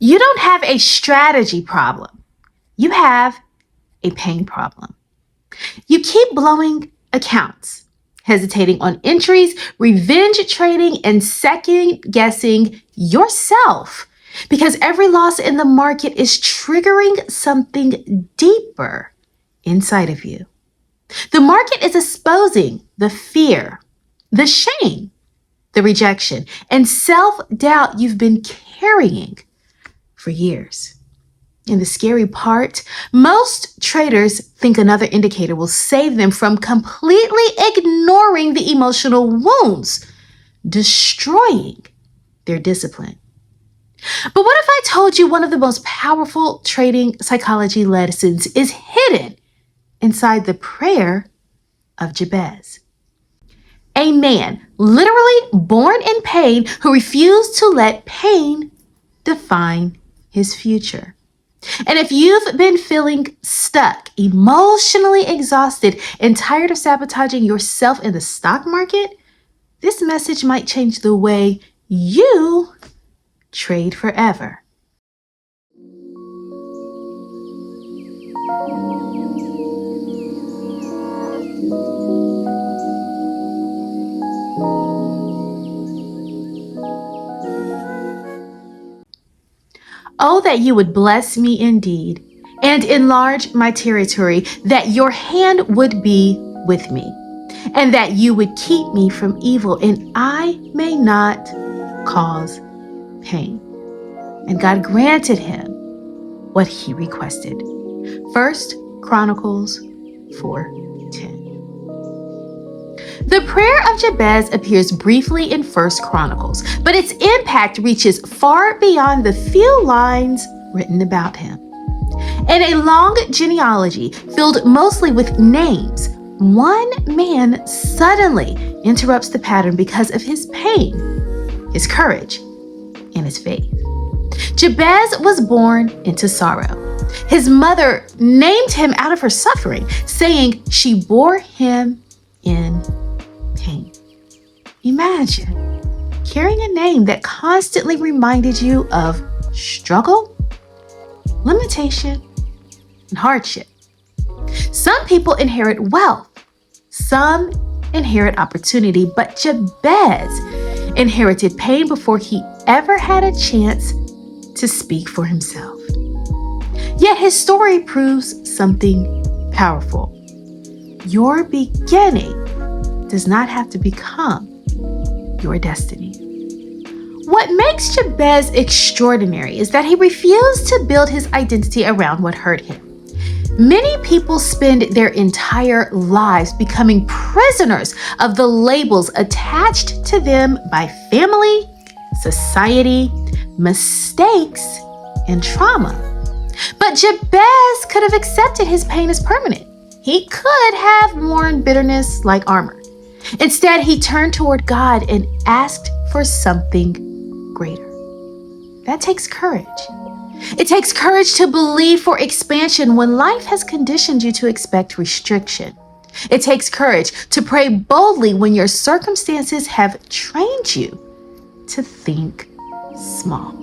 You don't have a strategy problem. You have a pain problem. You keep blowing accounts, hesitating on entries, revenge trading, and second guessing yourself because every loss in the market is triggering something deeper inside of you. The market is exposing the fear, the shame, the rejection, and self-doubt you've been carrying for years. And the scary part, most traders think another indicator will save them from completely ignoring the emotional wounds, destroying their discipline. But what if I told you one of the most powerful trading psychology lessons is hidden inside the prayer of Jabez? A man literally born in pain who refused to let pain define his future. And if you've been feeling stuck, emotionally exhausted, and tired of sabotaging yourself in the stock market, this message might change the way you trade forever. Oh, that you would bless me indeed and enlarge my territory, that your hand would be with me, and that you would keep me from evil, and I may not cause pain. And God granted him what he requested. 1 Chronicles 4:10. The prayer of Jabez appears briefly in 1 Chronicles, but its impact reaches far beyond the few lines written about him. In a long genealogy filled mostly with names, one man suddenly interrupts the pattern because of his pain, his courage, and his faith. Jabez was born into sorrow. His mother named him out of her suffering, saying she bore him in pain. Imagine carrying a name that constantly reminded you of struggle, limitation, and hardship. Some people inherit wealth, some inherit opportunity, but Jabez inherited pain before he ever had a chance to speak for himself. Yet his story proves something powerful. Your beginning does not have to become your destiny. What makes Jabez extraordinary is that he refused to build his identity around what hurt him. Many people spend their entire lives becoming prisoners of the labels attached to them by family, society, mistakes, and trauma. But Jabez could have accepted his pain as permanent. He could have worn bitterness like armor. Instead, he turned toward God and asked for something greater. That takes courage. It takes courage to believe for expansion when life has conditioned you to expect restriction. It takes courage to pray boldly when your circumstances have trained you to think small.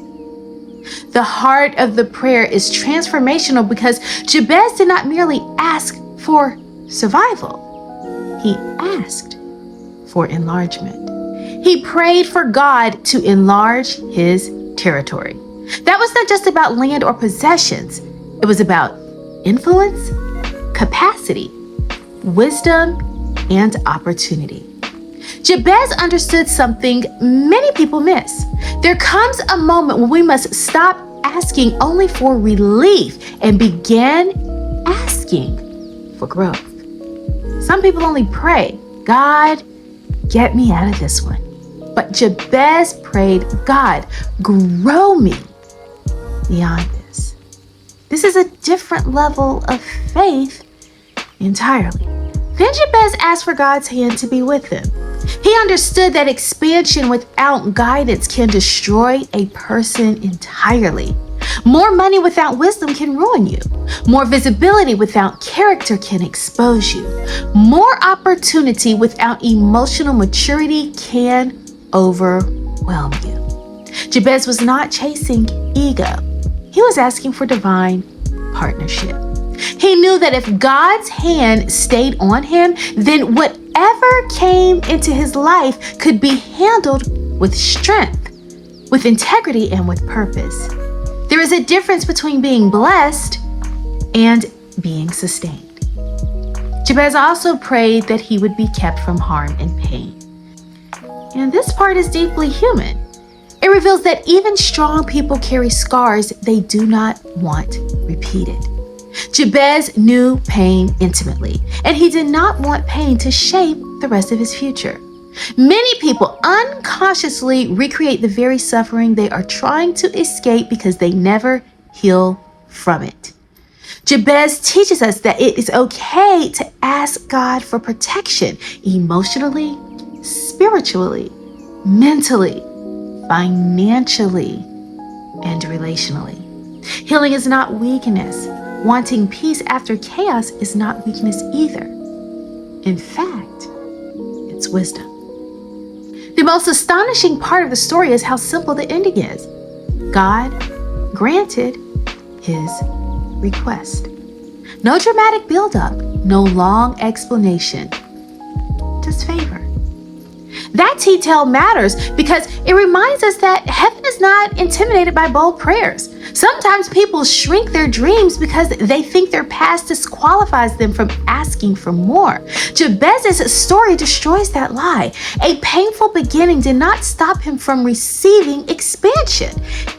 The heart of the prayer is transformational because Jabez did not merely ask for survival. He asked for enlargement. He prayed for God to enlarge his territory. That was not just about land or possessions. It was about influence, capacity, wisdom, and opportunity. Jabez understood something many people miss. There comes a moment when we must stop asking only for relief and begin asking for growth. Some people only pray, God, get me out of this one. But Jabez prayed, God, grow me beyond this. This is a different level of faith entirely. Then Jabez asked for God's hand to be with him. He understood that expansion without guidance can destroy a person entirely. More money without wisdom can ruin you. More visibility without character can expose you. More opportunity without emotional maturity can overwhelm you. Jabez was not chasing ego. He was asking for divine partnership. He knew that if God's hand stayed on him, then whatever came into his life could be handled with strength, with integrity, and with purpose. There is a difference between being blessed and being sustained. Jabez also prayed that he would be kept from harm and pain. And this part is deeply human. It reveals that even strong people carry scars they do not want repeated. Jabez knew pain intimately, and he did not want pain to shape the rest of his future. Many people unconsciously recreate the very suffering they are trying to escape because they never heal from it. Jabez teaches us that it is okay to ask God for protection emotionally, spiritually, mentally, financially, and relationally. Healing is not weakness. Wanting peace after chaos is not weakness either. In fact, it's wisdom. The most astonishing part of the story is how simple the ending is. God granted his request. No dramatic buildup, no long explanation, just favor. That detail matters because it reminds us that heaven is not intimidated by bold prayers. Sometimes people shrink their dreams because they think their past disqualifies them from asking for more. Jabez's story destroys that lie. A painful beginning did not stop him from receiving expansion.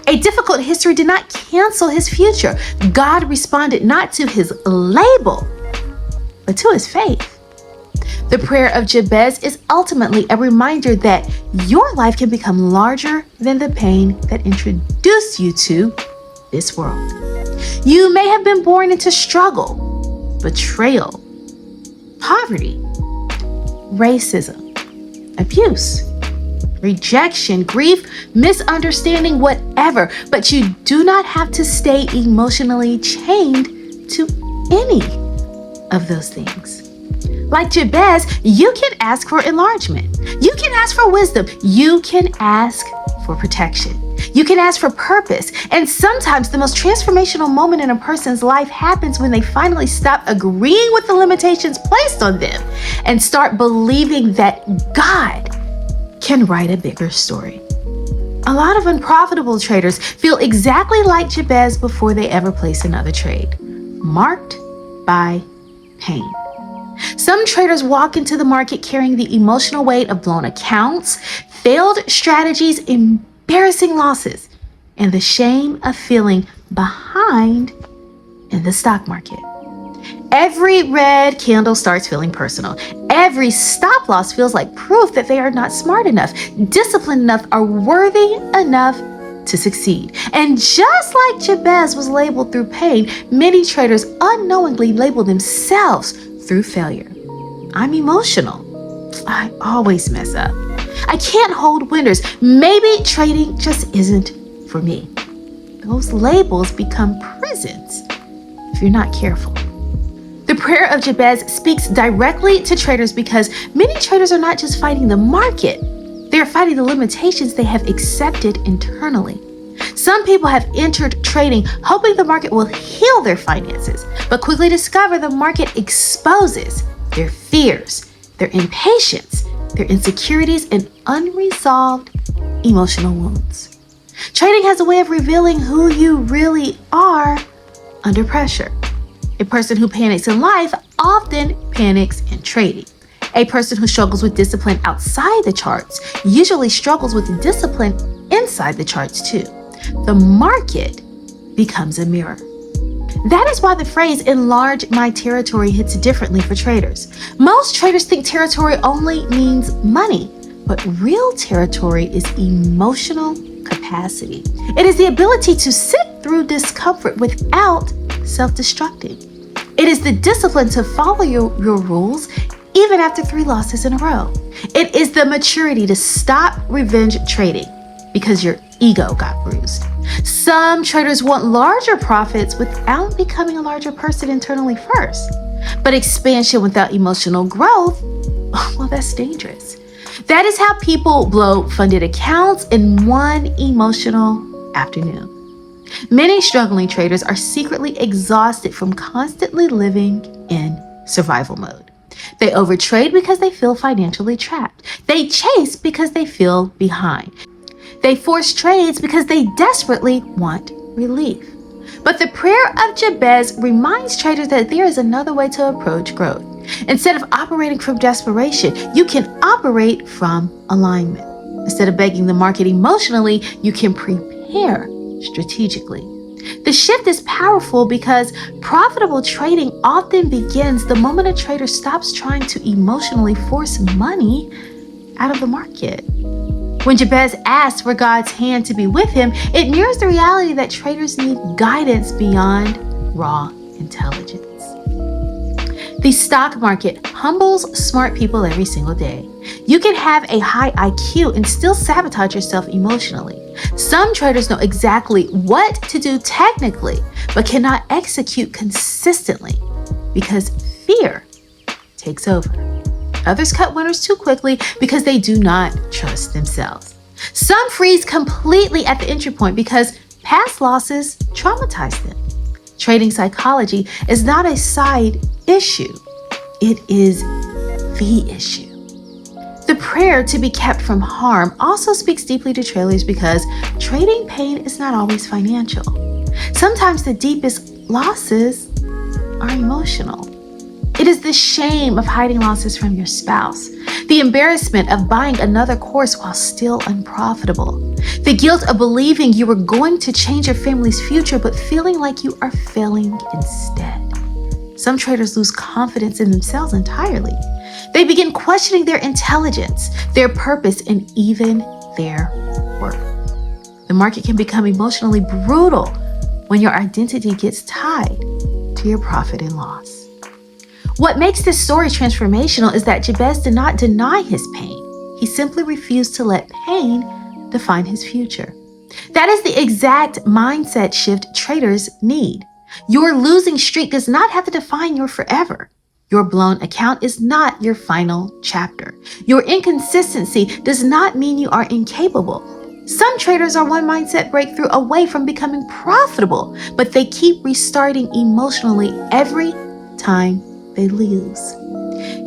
A difficult history did not cancel his future. God responded not to his label, but to his faith. The prayer of Jabez is ultimately a reminder that your life can become larger than the pain that introduced you to this world. You may have been born into struggle, betrayal, poverty, racism, abuse, rejection, grief, misunderstanding, whatever, but you do not have to stay emotionally chained to any of those things. Like Jabez, you can ask for enlargement. You can ask for wisdom. You can ask for protection. You can ask for purpose. And sometimes the most transformational moment in a person's life happens when they finally stop agreeing with the limitations placed on them and start believing that God can write a bigger story. A lot of unprofitable traders feel exactly like Jabez before they ever place another trade, marked by pain. Some traders walk into the market carrying the emotional weight of blown accounts, failed strategies, embarrassing losses, and the shame of feeling behind in the stock market. Every red candle starts feeling personal. Every stop loss feels like proof that they are not smart enough, disciplined enough, or worthy enough to succeed. And just like Jabez was labeled through pain, many traders unknowingly label themselves through failure. I'm emotional. I always mess up. I can't hold winners. Maybe trading just isn't for me. Those labels become prisons if you're not careful. The prayer of Jabez speaks directly to traders because many traders are not just fighting the market, they are fighting the limitations they have accepted internally. Some people have entered trading hoping the market will heal their finances, but quickly discover the market exposes their fears, their impatience, their insecurities, and unresolved emotional wounds. Trading has a way of revealing who you really are under pressure. A person who panics in life often panics in trading. A person who struggles with discipline outside the charts usually struggles with discipline inside the charts too. The market becomes a mirror. That is why the phrase "enlarge my territory" hits differently for traders. Most traders think territory only means money, but real territory is emotional capacity. It is the ability to sit through discomfort without self-destructing. It is the discipline to follow your rules even after 3 losses in a row. It is the maturity to stop revenge trading because your ego got bruised. Some traders want larger profits without becoming a larger person internally first. But expansion without emotional growth, well, that's dangerous. That is how people blow funded accounts in one emotional afternoon. Many struggling traders are secretly exhausted from constantly living in survival mode. They overtrade because they feel financially trapped. They chase because they feel behind. They force trades because they desperately want relief. But the prayer of Jabez reminds traders that there is another way to approach growth. Instead of operating from desperation, you can operate from alignment. Instead of begging the market emotionally, you can prepare strategically. The shift is powerful because profitable trading often begins the moment a trader stops trying to emotionally force money out of the market. When Jabez asked for God's hand to be with him, it mirrors the reality that traders need guidance beyond raw intelligence. The stock market humbles smart people every single day. You can have a high IQ and still sabotage yourself emotionally. Some traders know exactly what to do technically, but cannot execute consistently because fear takes over. Others cut winners too quickly because they do not trust themselves. Some freeze completely at the entry point because past losses traumatize them. Trading psychology is not a side issue. It is the issue. The prayer to be kept from harm also speaks deeply to traders because trading pain is not always financial. Sometimes the deepest losses are emotional. It is the shame of hiding losses from your spouse, the embarrassment of buying another course while still unprofitable, the guilt of believing you were going to change your family's future but feeling like you are failing instead. Some traders lose confidence in themselves entirely. They begin questioning their intelligence, their purpose, and even their worth. The market can become emotionally brutal when your identity gets tied to your profit and loss. What makes this story transformational is that Jabez did not deny his pain. He simply refused to let pain define his future. That is the exact mindset shift traders need. Your losing streak does not have to define your forever. Your blown account is not your final chapter. Your inconsistency does not mean you are incapable. Some traders are one mindset breakthrough away from becoming profitable, but they keep restarting emotionally every time they lose.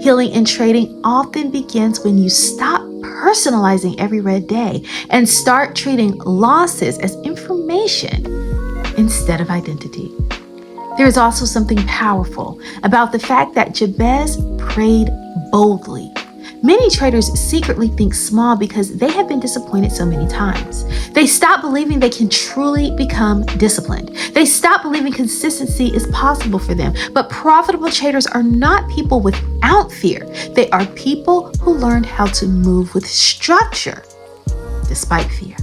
Healing in trading often begins when you stop personalizing every red day and start treating losses as information instead of identity. There is also something powerful about the fact that Jabez prayed boldly. Many traders secretly think small because they have been disappointed so many times. They stop believing they can truly become disciplined. They stop believing consistency is possible for them. But profitable traders are not people without fear. They are people who learned how to move with structure despite fear.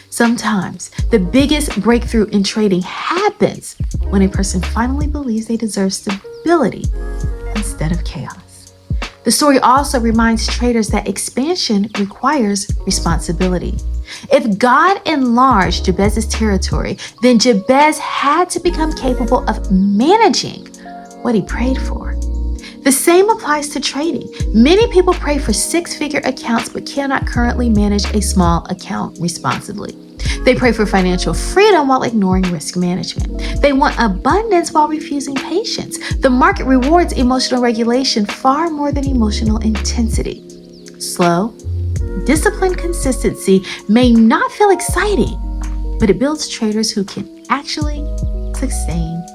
Sometimes the biggest breakthrough in trading happens when a person finally believes they deserve stability instead of chaos. The story also reminds traders that expansion requires responsibility. If God enlarged Jabez's territory, then Jabez had to become capable of managing what he prayed for. The same applies to trading. Many people pray for six-figure accounts but cannot currently manage a small account responsibly. They pray for financial freedom while ignoring risk management. They want abundance while refusing patience. The market rewards emotional regulation far more than emotional intensity. Slow, disciplined consistency may not feel exciting, but it builds traders who can actually sustain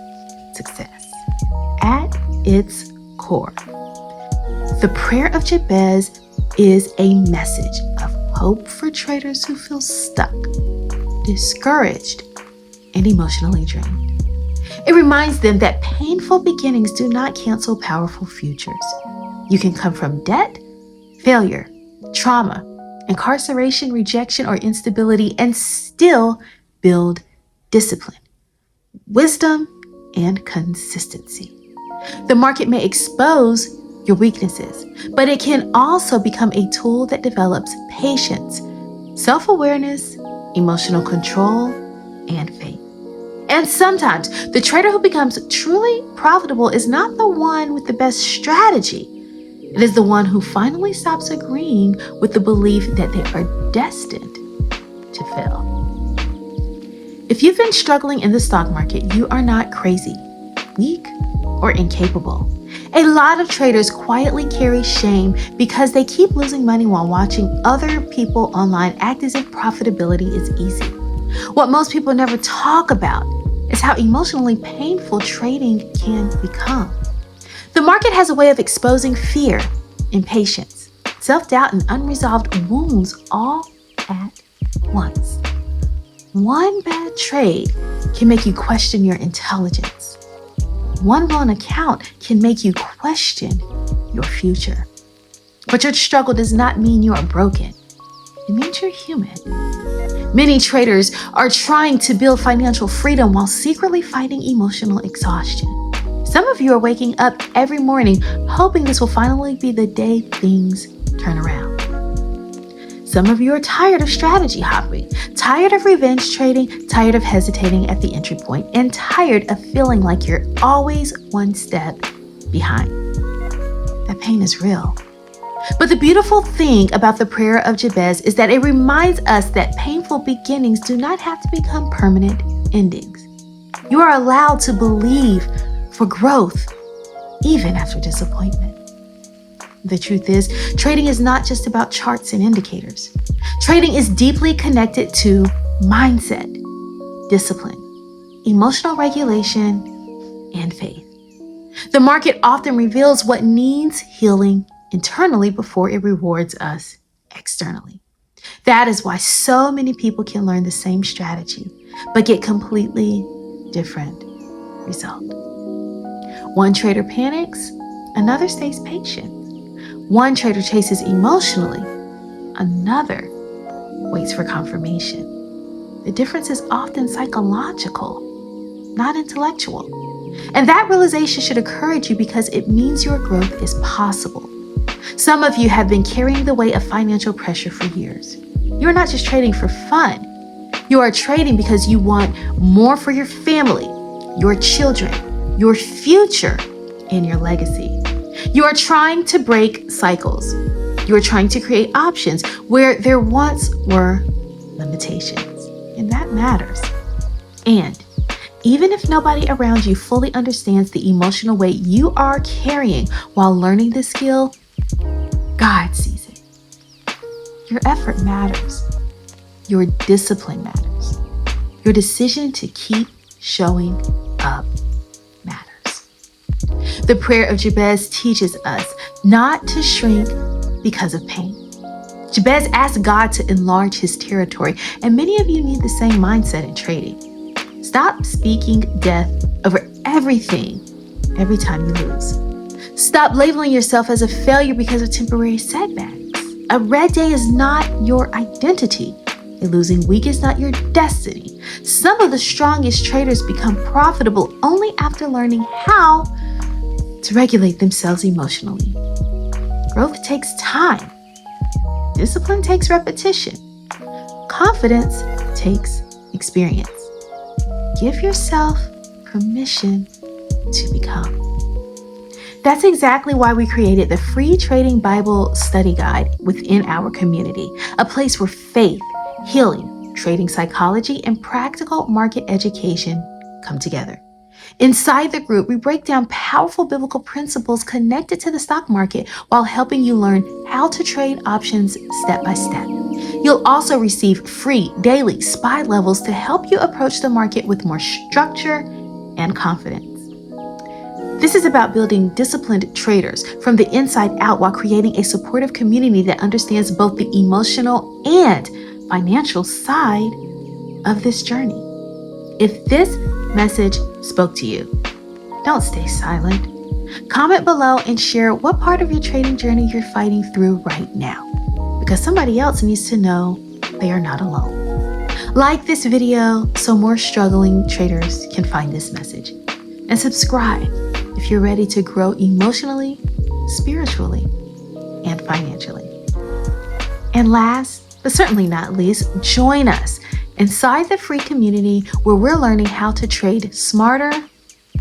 success. At its core, the prayer of Jabez is a message of hope for traders who feel stuck, discouraged, and emotionally drained. It reminds them that painful beginnings do not cancel powerful futures. You can come from debt, failure, trauma, incarceration, rejection, or instability and still build discipline, wisdom, and consistency. The market may expose your weaknesses, but it can also become a tool that develops patience, self-awareness, emotional control, and faith. And sometimes the trader who becomes truly profitable is not the one with the best strategy. It is the one who finally stops agreeing with the belief that they are destined to fail. If you've been struggling in the stock market, you are not crazy, weak, or incapable. A lot of traders quietly carry shame because they keep losing money while watching other people online act as if profitability is easy. What most people never talk about is how emotionally painful trading can become. The market has a way of exposing fear, impatience, self-doubt, and unresolved wounds all at once. One bad trade can make you question your intelligence. One wrong account can make you question your future. But your struggle does not mean you are broken. It means you're human. Many traders are trying to build financial freedom while secretly fighting emotional exhaustion. Some of you are waking up every morning hoping this will finally be the day things turn around. Some of you are tired of strategy hopping, tired of revenge trading, tired of hesitating at the entry point, and tired of feeling like you're always one step behind. That pain is real. But the beautiful thing about the prayer of Jabez is that it reminds us that painful beginnings do not have to become permanent endings. You are allowed to believe for growth, even after disappointment. The truth is, trading is not just about charts and indicators. Trading is deeply connected to mindset, discipline, emotional regulation, and faith. The market often reveals what needs healing internally before it rewards us externally. That is why so many people can learn the same strategy, but get completely different results. One trader panics, another stays patient. One trader chases emotionally, another waits for confirmation. The difference is often psychological, not intellectual. And that realization should encourage you because it means your growth is possible. Some of you have been carrying the weight of financial pressure for years. You're not just trading for fun. You are trading because you want more for your family, your children, your future, and your legacy. You are trying to break cycles. You are trying to create options where there once were limitations. And that matters. And even if nobody around you fully understands the emotional weight you are carrying while learning this skill, God sees it. Your effort matters. Your discipline matters. Your decision to keep showing up matters. The prayer of Jabez teaches us not to shrink because of pain. Jabez asked God to enlarge his territory, and many of you need the same mindset in trading. Stop speaking death over everything every time you lose. Stop labeling yourself as a failure because of temporary setbacks. A red day is not your identity. A losing week is not your destiny. Some of the strongest traders become profitable only after learning how to regulate themselves emotionally. Growth takes time. Discipline takes repetition. Confidence takes experience. Give yourself permission to become. That's exactly why we created the free Trading Bible Study Guide within our community, a place where faith, healing, trading psychology, and practical market education come together. Inside the group, we break down powerful biblical principles connected to the stock market while helping you learn how to trade options step by step. You'll also receive free daily SPY levels to help you approach the market with more structure and confidence. This is about building disciplined traders from the inside out while creating a supportive community that understands both the emotional and financial side of this journey. If this message spoke to you, don't stay silent. Comment below and share what part of your trading journey you're fighting through right now, because somebody else needs to know they are not alone. Like this video so more struggling traders can find this message. And subscribe if you're ready to grow emotionally, spiritually, and financially. And last, but certainly not least, join us inside the free community where we're learning how to trade smarter,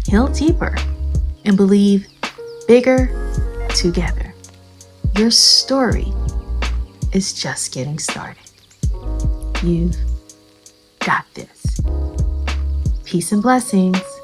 heal deeper, and believe bigger together. Your story is just getting started. You've got this. Peace and blessings.